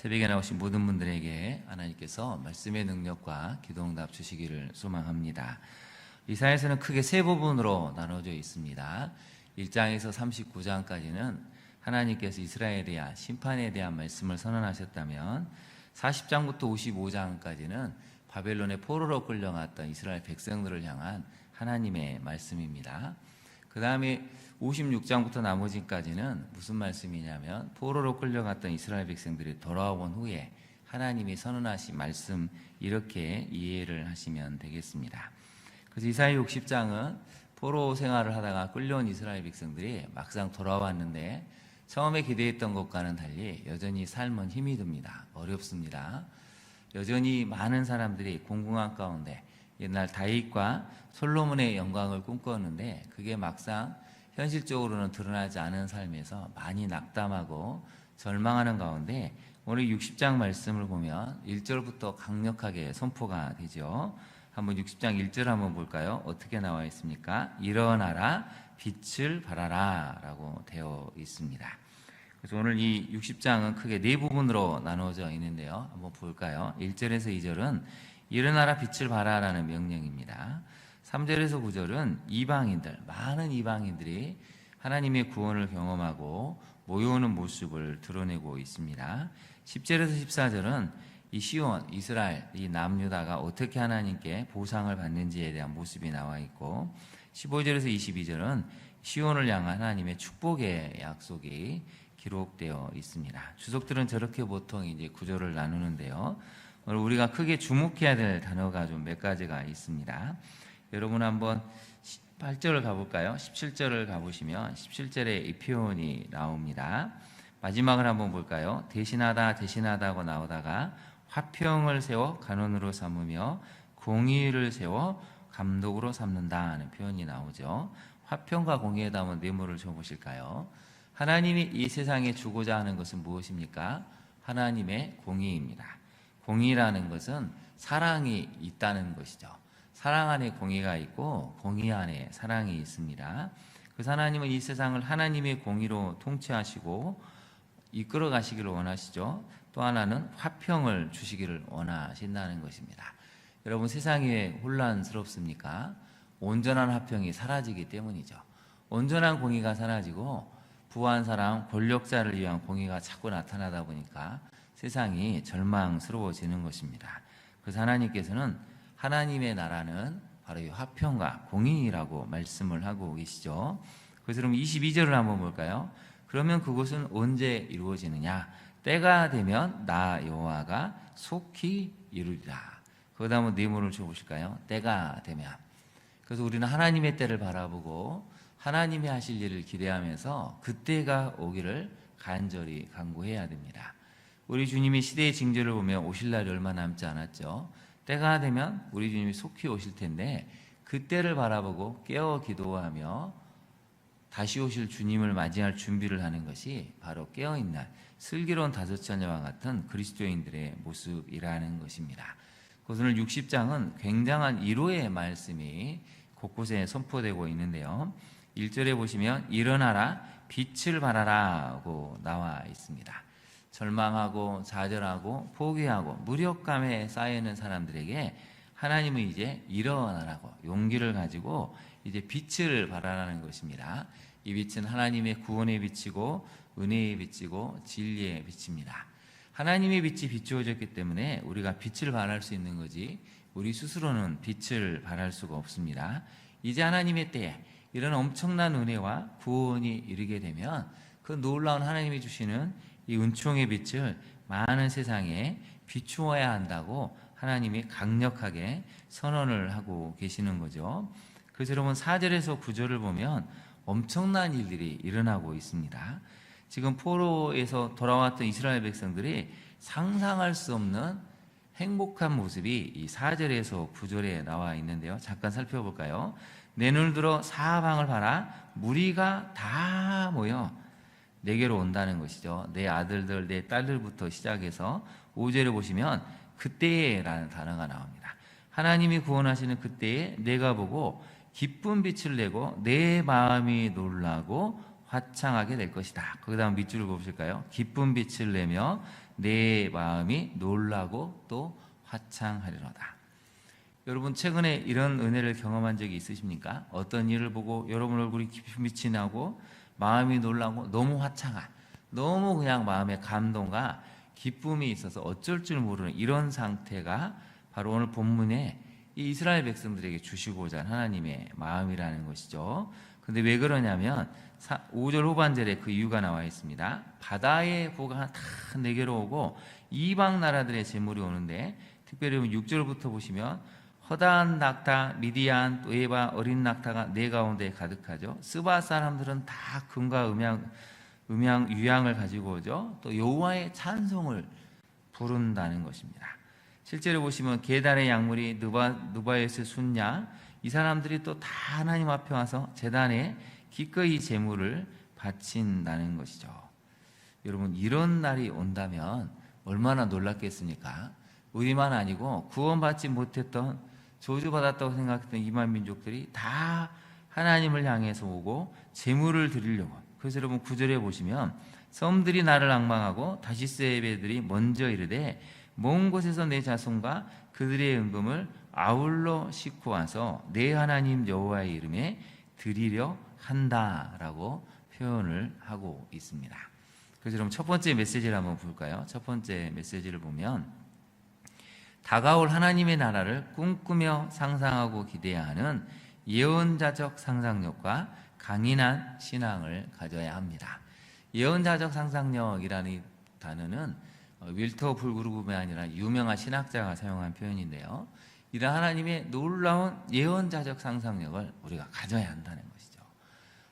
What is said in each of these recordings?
새벽에 나오신 모든 분들에게 하나님께서 말씀의 능력과 기도응답 주시기를 소망합니다. 이사야서는 크게 세 부분으로 나눠져 있습니다. 1장에서 39장까지는 하나님께서 이스라엘에 대한 심판에 대한 말씀을 선언하셨다면 40장부터 55장까지는 바벨론의 포로로 끌려갔던 이스라엘 백성들을 향한 하나님의 말씀입니다. 그 다음에 56장부터 나머지까지는 무슨 말씀이냐면 포로로 끌려갔던 이스라엘 백성들이 돌아온 후에 하나님이 선언하신 말씀, 이렇게 이해를 하시면 되겠습니다. 그래서 이사야 60장은 포로 생활을 하다가 끌려온 이스라엘 백성들이 막상 돌아왔는데 처음에 기대했던 것과는 달리 여전히 삶은 힘이 듭니다. 어렵습니다. 여전히 많은 사람들이 공공한 가운데 옛날 다윗과 솔로몬의 영광을 꿈꿨는데 그게 막상 현실적으로는 드러나지 않은 삶에서 많이 낙담하고 절망하는 가운데 오늘 60장 말씀을 보면 1절부터 강력하게 선포가 되죠. 한번 60장 1절 한번 볼까요? 어떻게 나와 있습니까? 일어나라, 빛을 발하라 라고 되어 있습니다. 그래서 오늘 이 60장은 크게 네 부분으로 나눠져 있는데요. 한번 볼까요? 1절에서 2절은 일어나라, 빛을 발하라는 명령입니다. 3절에서 9절은 이방인들, 많은 이방인들이 하나님의 구원을 경험하고 모여오는 모습을 드러내고 있습니다. 10절에서 14절은 이 시온, 이스라엘, 이 남유다가 어떻게 하나님께 보상을 받는지에 대한 모습이 나와 있고 15절에서 22절은 시온을 향한 하나님의 축복의 약속이 기록되어 있습니다. 주석들은 저렇게 보통 이제 구절을 나누는데요. 오늘 우리가 크게 주목해야 될 단어가 좀 몇 가지가 있습니다. 여러분 한번 8절을 가볼까요? 17절을 가보시면 17절에 이 표현이 나옵니다. 마지막을 한번 볼까요? 대신하다, 대신하다고 나오다가 화평을 세워 간원으로 삼으며 공의를 세워 감독으로 삼는다 하는 표현이 나오죠. 화평과 공의에다 한번 네모를 줘보실까요? 하나님이 이 세상에 주고자 하는 것은 무엇입니까? 하나님의 공의입니다. 공의라는 것은 사랑이 있다는 것이죠. 사랑 안에 공의가 있고 공의 안에 사랑이 있습니다. 그래서 하나님은 이 세상을 하나님의 공의로 통치하시고 이끌어 가시기를 원하시죠. 또 하나는 화평을 주시기를 원하신다는 것입니다. 여러분, 세상이 왜 혼란스럽습니까? 온전한 화평이 사라지기 때문이죠. 온전한 공의가 사라지고 부한 사람, 권력자를 위한 공의가 자꾸 나타나다 보니까 세상이 절망스러워지는 것입니다. 그래서 하나님께서는 하나님의 나라는 바로 이 화평과 공의라고 말씀을 하고 계시죠. 그래서 그럼 22절을 한번 볼까요? 그러면 그것은 언제 이루어지느냐? 때가 되면 나 여호와가 속히 이루리라. 거기다 한번 네모를 줘보실까요? 때가 되면. 그래서 우리는 하나님의 때를 바라보고 하나님이 하실 일을 기대하면서 그때가 오기를 간절히 간구해야 됩니다. 우리 주님이 시대의 징조를 보면 오실 날이 얼마 남지 않았죠. 때가 되면 우리 주님이 속히 오실 텐데 그때를 바라보고 깨어 기도하며 다시 오실 주님을 맞이할 준비를 하는 것이 바로 깨어있는 슬기로운 다섯 처녀와 같은 그리스도인들의 모습이라는 것입니다. 오늘 60장은 굉장한 위로의 말씀이 곳곳에 선포되고 있는데요. 1절에 보시면 일어나라, 빛을 발하라고 나와 있습니다. 절망하고 좌절하고 포기하고 무력감에 쌓여있는 사람들에게 하나님은 이제 일어나라고 용기를 가지고 이제 빛을 발하라는 것입니다. 이 빛은 하나님의 구원의 빛이고 은혜의 빛이고 진리의 빛입니다. 하나님의 빛이 비추어졌기 때문에 우리가 빛을 발할 수 있는 거지 우리 스스로는 빛을 발할 수가 없습니다. 이제 하나님의 때에 이런 엄청난 은혜와 구원이 이르게 되면 그 놀라운 하나님이 주시는 이 은총의 빛을 많은 세상에 비추어야 한다고 하나님이 강력하게 선언을 하고 계시는 거죠. 그래서 여러분 4절에서 9절을 보면 엄청난 일들이 일어나고 있습니다. 지금 포로에서 돌아왔던 이스라엘 백성들이 상상할 수 없는 행복한 모습이 이 4절에서 9절에 나와 있는데요. 잠깐 살펴볼까요? 내 눈을 들어 사방을 봐라. 무리가 다 모여 내게로 온다는 것이죠. 내 아들들, 내 딸들부터 시작해서 5절에 보시면 그때라는 단어가 나옵니다. 하나님이 구원하시는 그때에 내가 보고 기쁜 빛을 내고 내 마음이 놀라고 화창하게 될 것이다. 거기다 밑줄을 보실까요? 기쁜 빛을 내며 내 마음이 놀라고 또 화창하리로다. 여러분 최근에 이런 은혜를 경험한 적이 있으십니까? 어떤 일을 보고 여러분 얼굴이 빛이 나고 마음이 놀라고 너무 화창한, 너무 그냥 마음에 감동과 기쁨이 있어서 어쩔 줄 모르는 이런 상태가 바로 오늘 본문에 이 이스라엘 백성들에게 주시고자 한 하나님의 마음이라는 것이죠. 근데 왜 그러냐면 5절 후반절에 그 이유가 나와 있습니다. 바다의 보가 다 내게로 오고 이방 나라들의 재물이 오는데, 특별히 6절부터 보시면 허다한 낙타, 미디안, 또 에바, 어린 낙타가 내 가운데 가득하죠. 스바 사람들은 다 금과 유향을 가지고 오죠. 또 여호와의 찬송을 부른다는 것입니다. 실제로 보시면 게달의 약물이 느바에스 순야, 이 사람들이 또 다 하나님 앞에 와서 제단에 기꺼이 제물을 바친다는 것이죠. 여러분 이런 날이 온다면 얼마나 놀랐겠습니까? 우리만 아니고 구원받지 못했던, 저주받았다고 생각했던 이방 민족들이 다 하나님을 향해서 오고 제물을 드리려고. 그래서 여러분 9절에 보시면 섬들이 나를 앙망하고 다시스의 배들이 먼저 이르되 먼 곳에서 내 자손과 그들의 은금을 아울러 싣고 와서 내 하나님 여호와의 이름에 드리려 한다라고 표현을 하고 있습니다. 그래서 여러분 첫 번째 메시지를 한번 볼까요? 첫 번째 메시지를 보면 다가올 하나님의 나라를 꿈꾸며 상상하고 기대하는 예언자적 상상력과 강인한 신앙을 가져야 합니다. 예언자적 상상력이라는 이 단어는 윌터 풀그루브가 아니라 유명한 신학자가 사용한 표현인데요. 이런 하나님의 놀라운 예언자적 상상력을 우리가 가져야 한다는 것이죠.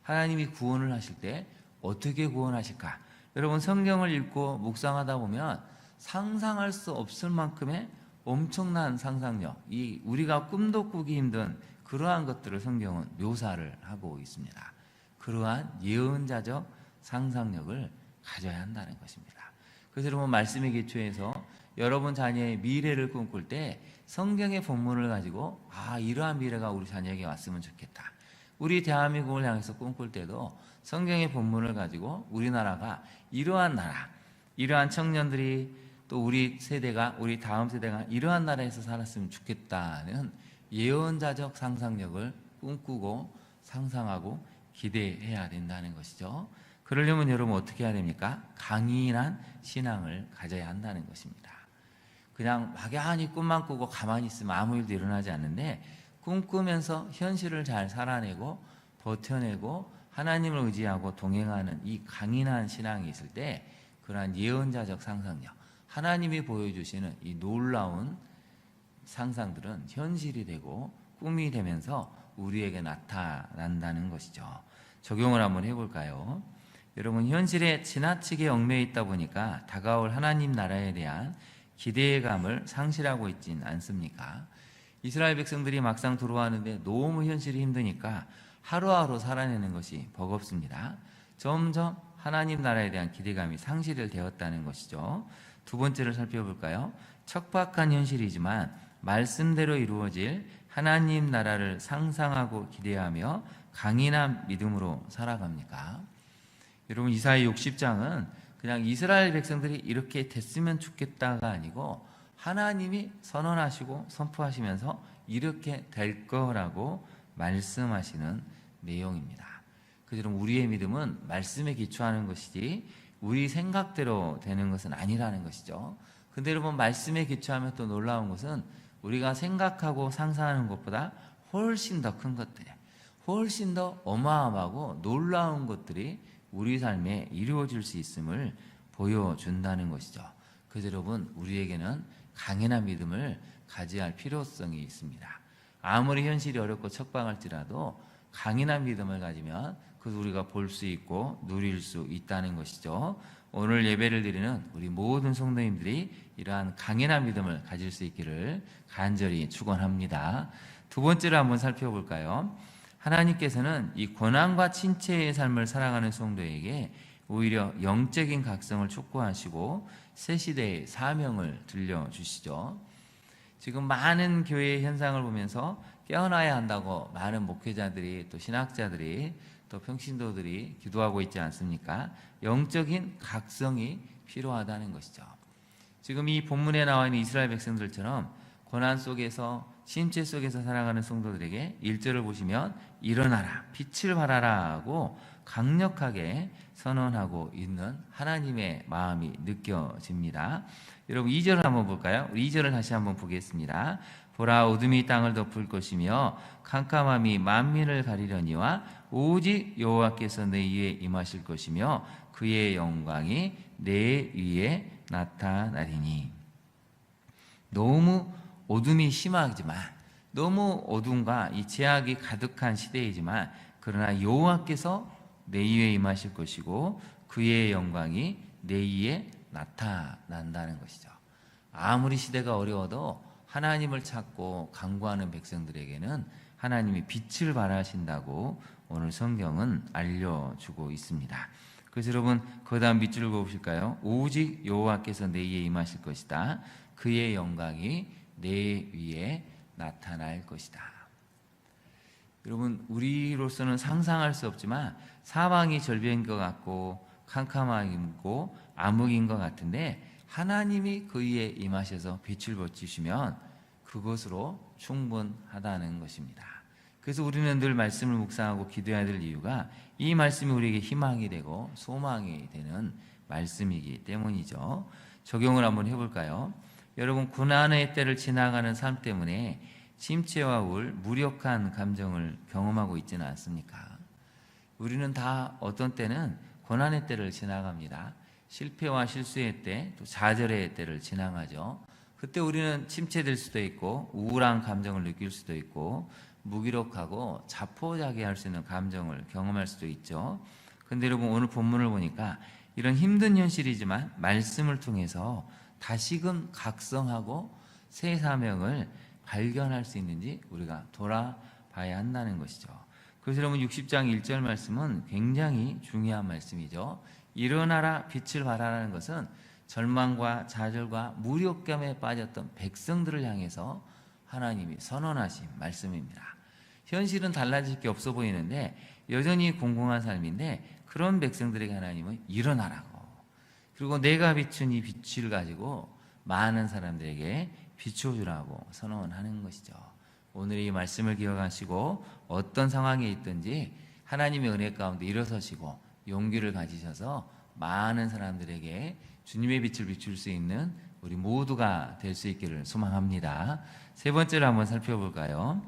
하나님이 구원을 하실 때 어떻게 구원하실까? 여러분 성경을 읽고 묵상하다 보면 상상할 수 없을 만큼의 엄청난 상상력, 이 우리가 꿈도 꾸기 힘든 그러한 것들을 성경은 묘사를 하고 있습니다. 그러한 예언자적 상상력을 가져야 한다는 것입니다. 그래서 여러분 말씀의 기초에서 여러분 자녀의 미래를 꿈꿀 때 성경의 본문을 가지고 이러한 미래가 우리 자녀에게 왔으면 좋겠다. 우리 대한민국을 향해서 꿈꿀 때도 성경의 본문을 가지고 우리나라가 이러한 나라, 이러한 청년들이 또 우리 세대가, 우리 다음 세대가 이러한 나라에서 살았으면 좋겠다는 예언자적 상상력을 꿈꾸고 상상하고 기대해야 된다는 것이죠. 그러려면 여러분 어떻게 해야 됩니까? 강인한 신앙을 가져야 한다는 것입니다. 그냥 막연히 꿈만 꾸고 가만히 있으면 아무 일도 일어나지 않는데, 꿈꾸면서 현실을 잘 살아내고 버텨내고 하나님을 의지하고 동행하는 이 강인한 신앙이 있을 때 그러한 예언자적 상상력, 하나님이 보여주시는 이 놀라운 상상들은 현실이 되고 꿈이 되면서 우리에게 나타난다는 것이죠. 적용을 한번 해볼까요? 여러분 현실에 지나치게 얽매여 있다 보니까 다가올 하나님 나라에 대한 기대감을 상실하고 있진 않습니까? 이스라엘 백성들이 막상 들어왔는데 너무 현실이 힘드니까 하루하루 살아내는 것이 버겁습니다. 점점 하나님 나라에 대한 기대감이 상실되었다는 것이죠. 두 번째를 살펴볼까요? 척박한 현실이지만 말씀대로 이루어질 하나님 나라를 상상하고 기대하며 강인한 믿음으로 살아갑니까? 여러분 이사야 60장은 그냥 이스라엘 백성들이 이렇게 됐으면 좋겠다가 아니고 하나님이 선언하시고 선포하시면서 이렇게 될 거라고 말씀하시는 내용입니다. 그래서 우리의 믿음은 말씀에 기초하는 것이지 우리 생각대로 되는 것은 아니라는 것이죠. 근데 여러분 말씀에 기초하면 또 놀라운 것은 우리가 생각하고 상상하는 것보다 훨씬 더 큰 것들, 훨씬 더 어마어마하고 놀라운 것들이 우리 삶에 이루어질 수 있음을 보여준다는 것이죠. 그래서 여러분 우리에게는 강인한 믿음을 가져야 할 필요성이 있습니다. 아무리 현실이 어렵고 척박할지라도 강인한 믿음을 가지면 그것을 우리가 볼 수 있고 누릴 수 있다는 것이죠. 오늘 예배를 드리는 우리 모든 성도님들이 이러한 강인한 믿음을 가질 수 있기를 간절히 축원합니다. 두 번째로 한번 살펴볼까요? 하나님께서는 이 고난과 침체의 삶을 살아가는 성도에게 오히려 영적인 각성을 촉구하시고 새 시대의 사명을 들려주시죠. 지금 많은 교회의 현상을 보면서 깨어나야 한다고 많은 목회자들이 또 신학자들이 또 평신도들이 기도하고 있지 않습니까? 영적인 각성이 필요하다는 것이죠. 지금 이 본문에 나와 있는 이스라엘 백성들처럼 고난 속에서 침체 속에서 살아가는 성도들에게 1절을 보시면 일어나라 빛을 발하라 하고 강력하게 선언하고 있는 하나님의 마음이 느껴집니다. 여러분 2절을 한번 볼까요? 2절을 다시 한번 보겠습니다. 보라 어둠이 땅을 덮을 것이며 캄캄함이 만민을 가리려니와 오직 여호와께서 내 위에 임하실 것이며 그의 영광이 내 위에 나타나리니. 너무 어둠이 심하지만 너무 어둠과 이 죄악이 가득한 시대이지만 그러나 여호와께서 내 위에 임하실 것이고 그의 영광이 내 위에 나타난다는 것이죠. 아무리 시대가 어려워도 하나님을 찾고 간구하는 백성들에게는 하나님이 빛을 발하신다고 오늘 성경은 알려주고 있습니다. 그래서 여러분 그 다음 밑줄을 보실까요? 오직 여호와께서 내 위에 임하실 것이다. 그의 영광이 내 위에 나타날 것이다. 여러분 우리로서는 상상할 수 없지만 사방이 절벽인 것 같고 캄캄하고 암흑인 것 같은데 하나님이 그 위에 임하셔서 빛을 비추시면 그것으로 충분하다는 것입니다. 그래서 우리는 늘 말씀을 묵상하고 기도해야 될 이유가 이 말씀이 우리에게 희망이 되고 소망이 되는 말씀이기 때문이죠. 적용을 한번 해볼까요? 여러분 고난의 때를 지나가는 삶 때문에 침체와 우울, 무력한 감정을 경험하고 있지는 않습니까? 우리는 다 어떤 때는 고난의 때를 지나갑니다. 실패와 실수의 때, 또 좌절의 때를 지나가죠. 그때 우리는 침체될 수도 있고 우울한 감정을 느낄 수도 있고 무기력하고 자포자기할 수 있는 감정을 경험할 수도 있죠. 그런데 여러분 오늘 본문을 보니까 이런 힘든 현실이지만 말씀을 통해서 다시금 각성하고 새 사명을 발견할 수 있는지 우리가 돌아봐야 한다는 것이죠. 그래서 여러분 60장 1절 말씀은 굉장히 중요한 말씀이죠. 일어나라 빛을 발하라는 것은 절망과 좌절과 무력감에 빠졌던 백성들을 향해서 하나님이 선언하신 말씀입니다. 현실은 달라질 게 없어 보이는데 여전히 공공한 삶인데 그런 백성들에게 하나님은 일어나라고, 그리고 내가 비춘 이 빛을 가지고 많은 사람들에게 비춰주라고 선언하는 것이죠. 오늘 이 말씀을 기억하시고 어떤 상황에 있든지 하나님의 은혜 가운데 일어서시고 용기를 가지셔서 많은 사람들에게 주님의 빛을 비출 수 있는 우리 모두가 될 수 있기를 소망합니다. 세 번째로 한번 살펴볼까요?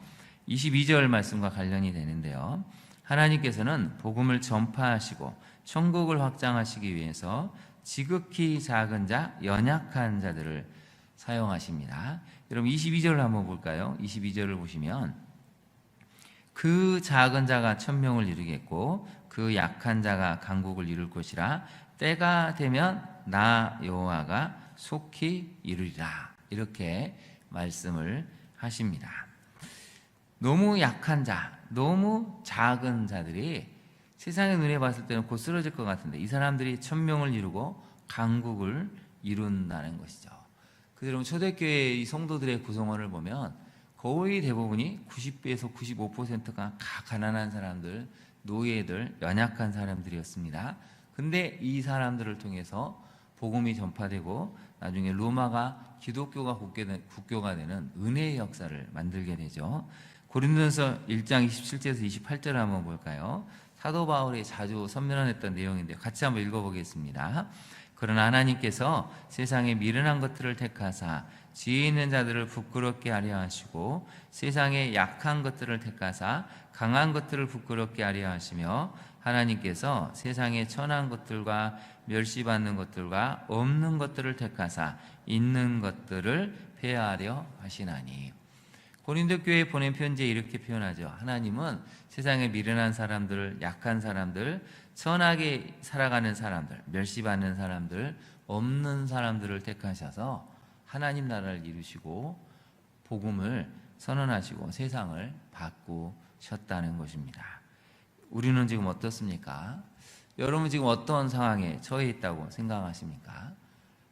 22절 말씀과 관련이 되는데요. 하나님께서는 복음을 전파하시고 천국을 확장하시기 위해서 지극히 작은 자, 연약한 자들을 사용하십니다. 여러분 22절을 한번 볼까요? 22절을 보시면 그 작은 자가 천명을 이루겠고 그 약한 자가 강국을 이룰 것이라 때가 되면 나 여호와가 속히 이루리라, 이렇게 말씀을 하십니다. 너무 약한 자, 너무 작은 자들이 세상의 눈에 봤을 때는 곧 쓰러질 것 같은데 이 사람들이 천명을 이루고 강국을 이룬다는 것이죠. 그래서 초대교회 이 성도들의 구성원을 보면 거의 대부분이 90에서 95%가 가난한 사람들, 노예들, 연약한 사람들이었습니다. 근데 이 사람들을 통해서 복음이 전파되고 나중에 로마가 기독교가 국교가 되는 은혜의 역사를 만들게 되죠. 고린도전서 1장 27절에서 28절을 한번 볼까요? 사도 바울이 자주 선면했던 내용인데 같이 한번 읽어보겠습니다. 그러나 하나님께서 세상에 미련한 것들을 택하사 지혜 있는 자들을 부끄럽게 하려 하시고 세상에 약한 것들을 택하사 강한 것들을 부끄럽게 하려 하시며 하나님께서 세상에 천한 것들과 멸시받는 것들과 없는 것들을 택하사 있는 것들을 폐하려 하시나니. 고린도 교회에 보낸 편지에 이렇게 표현하죠. 하나님은 세상에 미련한 사람들, 약한 사람들, 선하게 살아가는 사람들, 멸시받는 사람들, 없는 사람들을 택하셔서 하나님 나라를 이루시고 복음을 선언하시고 세상을 바꾸셨다는 것입니다. 우리는 지금 어떻습니까? 여러분 지금 어떤 상황에 처해 있다고 생각하십니까?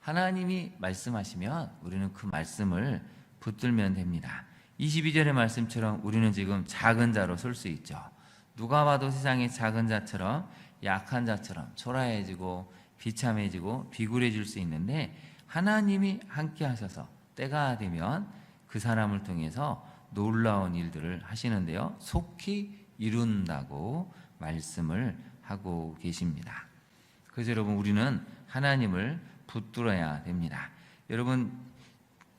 하나님이 말씀하시면 우리는 그 말씀을 붙들면 됩니다. 22절의 말씀처럼 우리는 지금 작은 자로 설 수 있죠. 누가 봐도 세상의 작은 자처럼 약한 자처럼 초라해지고 비참해지고 비굴해질 수 있는데 하나님이 함께 하셔서 때가 되면 그 사람을 통해서 놀라운 일들을 하시는데요, 속히 이룬다고 말씀을 하고 계십니다. 그래서 여러분, 우리는 하나님을 붙들어야 됩니다. 여러분,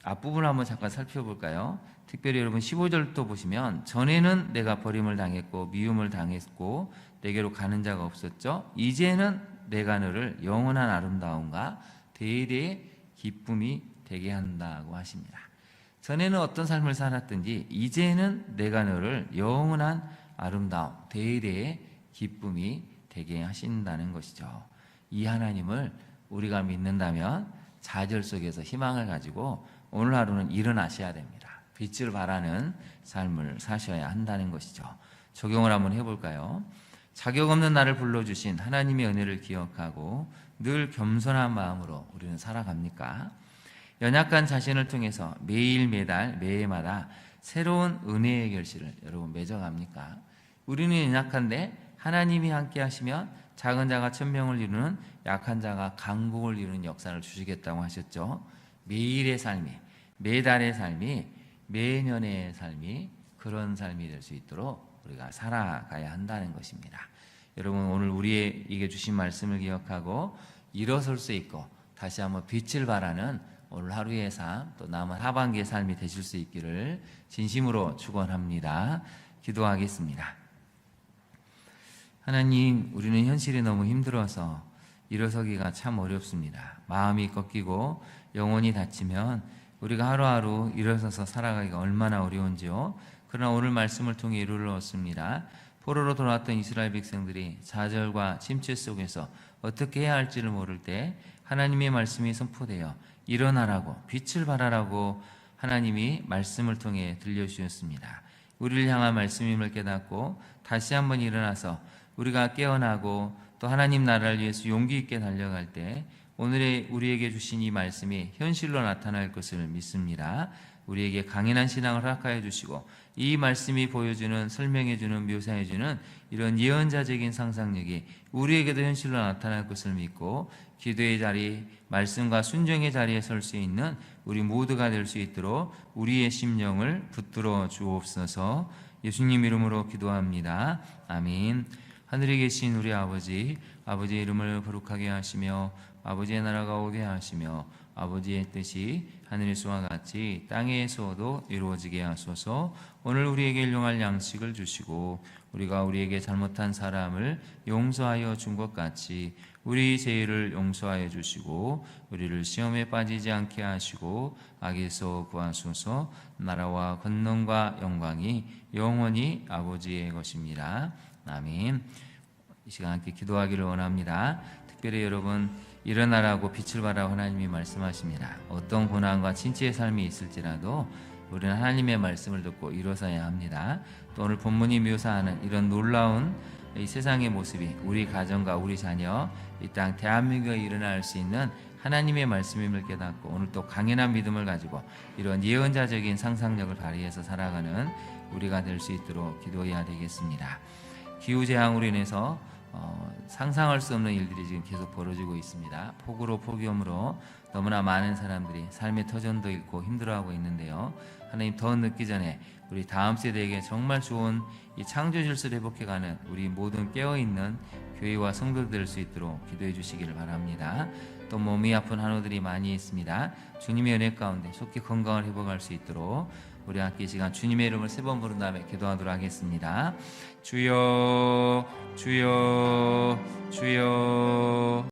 앞부분 한번 잠깐 살펴볼까요? 특별히 여러분 15절도 보시면, 전에는 내가 버림을 당했고 미움을 당했고 내게로 가는 자가 없었죠. 이제는 내가 너를 영원한 아름다움과 대대의 기쁨이 되게 한다고 하십니다. 전에는 어떤 삶을 살았든지 이제는 내가 너를 영원한 아름다움, 대대의 기쁨이 되게 하신다는 것이죠. 이 하나님을 우리가 믿는다면 좌절 속에서 희망을 가지고 오늘 하루는 일어나셔야 됩니다. 빛을 발하는 삶을 사셔야 한다는 것이죠. 적용을 한번 해볼까요? 자격 없는 나를 불러주신 하나님의 은혜를 기억하고 늘 겸손한 마음으로 우리는 살아갑니까? 연약한 자신을 통해서 매일 매달 매해마다 새로운 은혜의 결실을 여러분 맺어갑니까? 우리는 연약한데 하나님이 함께 하시면 작은 자가 천명을 이루는, 약한 자가 강국을 이루는 역사를 주시겠다고 하셨죠. 매일의 삶이, 매달의 삶이, 매년의 삶이 그런 삶이 될 수 있도록 우리가 살아가야 한다는 것입니다. 여러분, 오늘 우리에게 주신 말씀을 기억하고 일어설 수 있고 다시 한번 빛을 발하는 오늘 하루의 삶, 또 남은 하반기의 삶이 되실 수 있기를 진심으로 축원합니다. 기도하겠습니다. 하나님, 우리는 현실이 너무 힘들어서 일어서기가 참 어렵습니다. 마음이 꺾이고 영혼이 다치면 우리가 하루하루 일어서서 살아가기가 얼마나 어려운지요. 그러나 오늘 말씀을 통해 이루려 얻습니다. 포로로 돌아왔던 이스라엘 백성들이 좌절과 침체 속에서 어떻게 해야 할지를 모를 때 하나님의 말씀이 선포되어 일어나라고, 빛을 발하라고 하나님이 말씀을 통해 들려주셨습니다. 우리를 향한 말씀임을 깨닫고 다시 한번 일어나서 우리가 깨어나고 또 하나님 나라를 위해서 용기 있게 달려갈 때 오늘의 우리에게 주신 이 말씀이 현실로 나타날 것을 믿습니다. 우리에게 강인한 신앙을 허락하여 주시고 이 말씀이 보여주는, 설명해주는, 묘사해주는 이런 예언자적인 상상력이 우리에게도 현실로 나타날 것을 믿고 기도의 자리, 말씀과 순종의 자리에 설 수 있는 우리 모두가 될 수 있도록 우리의 심령을 붙들어 주옵소서. 예수님 이름으로 기도합니다. 아멘. 하늘에 계신 우리 아버지, 아버지의 이름을 거룩하게 하시며 아버지의 나라가 오게 하시며 아버지의 뜻이 하늘에서와 같이 땅에서도 이루어지게 하소서. 오늘 우리에게 일용할 양식을 주시고 우리가 우리에게 잘못한 사람을 용서하여 준 것 같이 우리 죄를 용서하여 주시고 우리를 시험에 빠지지 않게 하시고 악에서 구하소서. 나라와 권능과 영광이 영원히 아버지의 것입니다. 아멘. 이 시간 함께 기도하기를 원합니다. 특별히 여러분, 일어나라고 빛을 발하라고 하나님이 말씀하십니다. 어떤 고난과 침체의 삶이 있을지라도 우리는 하나님의 말씀을 듣고 일어서야 합니다. 또 오늘 본문이 묘사하는 이런 놀라운 이 세상의 모습이 우리 가정과 우리 자녀, 이 땅 대한민국에 일어날 수 있는 하나님의 말씀임을 깨닫고 오늘 또 강인한 믿음을 가지고 이런 예언자적인 상상력을 발휘해서 살아가는 우리가 될 수 있도록 기도해야 되겠습니다. 기후재앙으로 인해서 상상할 수 없는 일들이 지금 계속 벌어지고 있습니다. 폭우로 폭염으로 너무나 많은 사람들이 삶의 터전도 잃고 힘들어하고 있는데요. 하나님, 더 늦기 전에 우리 다음 세대에게 정말 좋은 이 창조 질서를 회복해가는 우리 모든 깨어있는 교회와 성도들 될 수 있도록 기도해 주시기를 바랍니다. 또 몸이 아픈 한우들이 많이 있습니다. 주님의 은혜 가운데 속히 건강을 회복할 수 있도록 우리 함께 이 시간 주님의 이름을 3번 부른 다음에 기도하도록 하겠습니다. 주여, 주여, 주여.